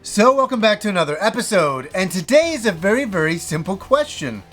So welcome back to another episode, and today is a very simple question.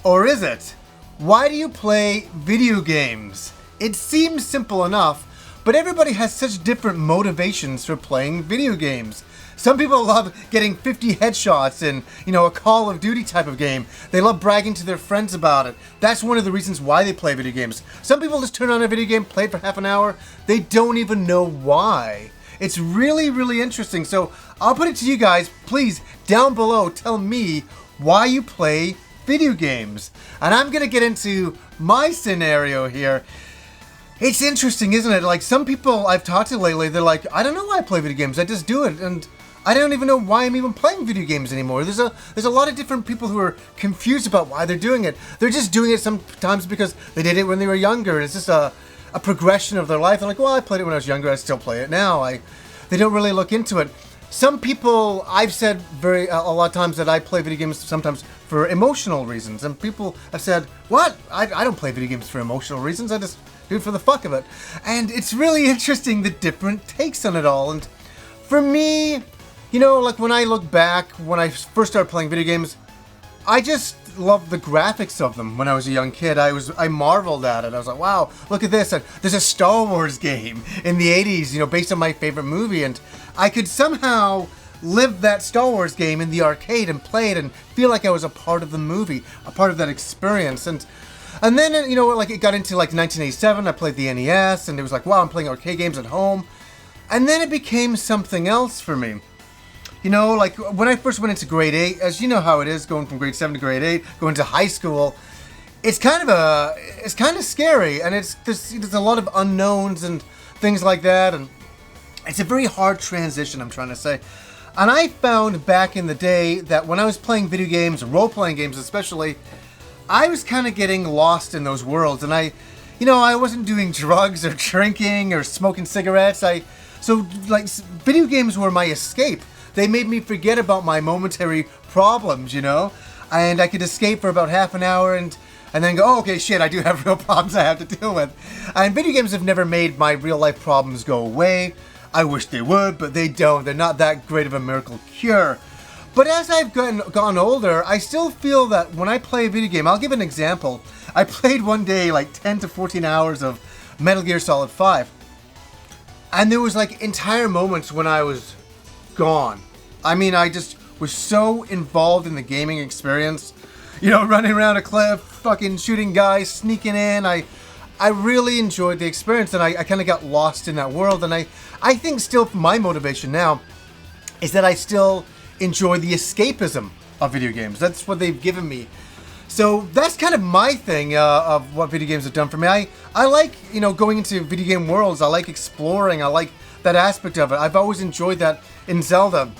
Or is it? Why do you play video games? It seems simple enough, but everybody has such different motivations for playing video games. Some people love getting 50 headshots in, a Call of Duty type of game. They love bragging to their friends about it. That's one of the reasons why they play video games. Some people just turn on a video game, play it for half an hour. They don't even know why. It's really interesting. So I'll put it to you guys. Please, down below, tell me why you play video games. And I'm going to get into my scenario here. It's interesting, isn't it? Like, some people I've talked to lately, they're like, I don't know why I play video games. I just do it. And I don't even know why I'm even playing video games anymore. There's a lot of different people who are confused about why they're doing it. They're just doing it sometimes because they did it when they were younger. And it's just a progression of their life. They're like, well, I played it when I was younger. I still play it now. They don't really look into it. Some people, I've said a lot of times that I play video games sometimes for emotional reasons. And people have said, what? I don't play video games for emotional reasons. I just do it for the fuck of it. And it's really interesting, the different takes on it all. And for me, like when I look back, when I first started playing video games, I just loved the graphics of them. When I was a young kid, I marveled at it. I was like, wow, look at this. There's a Star Wars game in the 80s, based on my favorite movie. And I could somehow live that Star Wars game in the arcade and play it and feel like I was a part of the movie, a part of that experience. And then, it got into 1987, I played the NES, and it was like, wow, I'm playing arcade games at home. And then it became something else for me. When I first went into grade 8, as you know how it is, going from grade 7 to grade 8, going to high school, it's kind of scary, and there's a lot of unknowns and things like that, and it's a very hard transition, I'm trying to say. And I found back in the day that when I was playing video games, role-playing games especially, I was kind of getting lost in those worlds, and I wasn't doing drugs or drinking or smoking cigarettes. So video games were my escape. They made me forget about my momentary problems, and I could escape for about half an hour and then go, oh, okay, shit, I do have real problems I have to deal with. And video games have never made my real life problems go away. I wish they would, but they don't. They're not that great of a miracle cure. But as I've gotten older, I still feel that when I play a video game, I'll give an example. I played one day 10 to 14 hours of Metal Gear Solid 5. And there was entire moments when I was gone. I mean, I just was so involved in the gaming experience. Running around a cliff, fucking shooting guys, sneaking in. I really enjoyed the experience, and I kind of got lost in that world. And I think still my motivation now is that I still enjoy the escapism of video games. That's what they've given me. So that's kind of my thing of what video games have done for me. I like, going into video game worlds. I like exploring. I like that aspect of it. I've always enjoyed that in Zelda.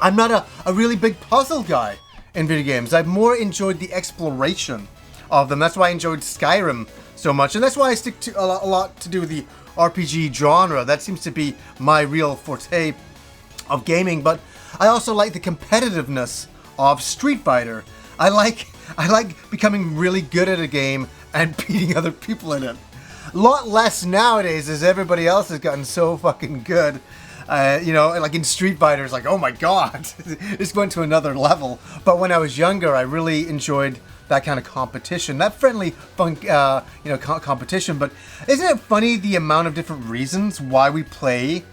I'm not a really big puzzle guy in video games. I've more enjoyed the exploration of them. That's why I enjoyed Skyrim so much. And that's why I stick to a lot to do with the RPG genre. That seems to be my real forte of gaming. But I also like the competitiveness of Street Fighter. I like becoming really good at a game and beating other people in it. A lot less nowadays as everybody else has gotten so fucking good. In Street Fighter, it's like, oh my god, it's going to another level. But when I was younger, I really enjoyed that kind of competition, that friendly, fun, competition. But isn't it funny the amount of different reasons why we play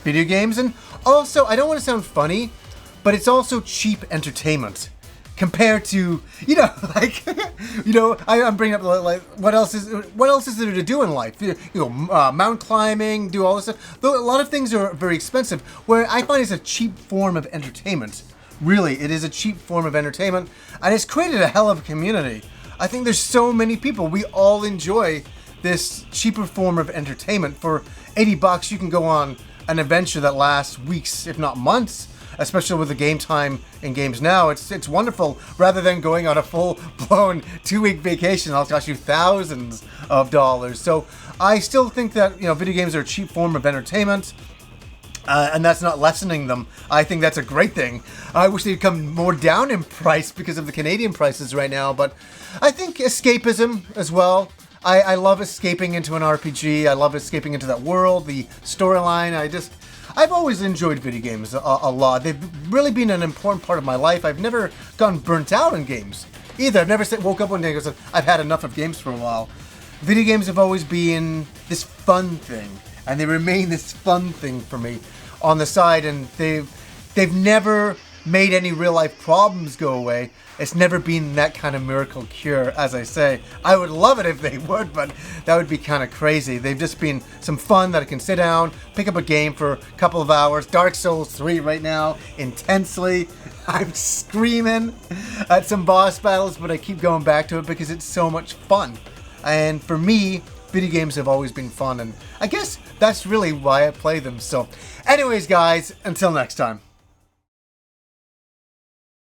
video games? And also, I don't want to sound funny, but it's also cheap entertainment. Compared to, I'm bringing up what else is there to do in life? Mountain climbing, do all this stuff. Though a lot of things are very expensive. Where I find it's a cheap form of entertainment. Really, it is a cheap form of entertainment, and it's created a hell of a community. I think there's so many people. We all enjoy this cheaper form of entertainment. For $80, you can go on an adventure that lasts weeks, if not months. Especially with the game time in games now, it's wonderful. Rather than going on a full-blown 2-week vacation, it'll cost you thousands of dollars. So I still think that video games are a cheap form of entertainment, and that's not lessening them. I think that's a great thing. I wish they'd come more down in price because of the Canadian prices right now. But I think escapism as well. I love escaping into an RPG. I love escaping into that world, the storyline. I've always enjoyed video games a lot. They've really been an important part of my life. I've never gotten burnt out on games either. I've never woke up one day and said, I've had enough of games for a while. Video games have always been this fun thing, and they remain this fun thing for me on the side, and they've never made any real life problems go away. It's never been that kind of miracle cure, as I say. I would love it if they would, but that would be kind of crazy. They've just been some fun that I can sit down, pick up a game for a couple of hours. Dark Souls 3 right now, intensely. I'm screaming at some boss battles, but I keep going back to it because it's so much fun. And for me, video games have always been fun, and I guess that's really why I play them. So anyways, guys, until next time.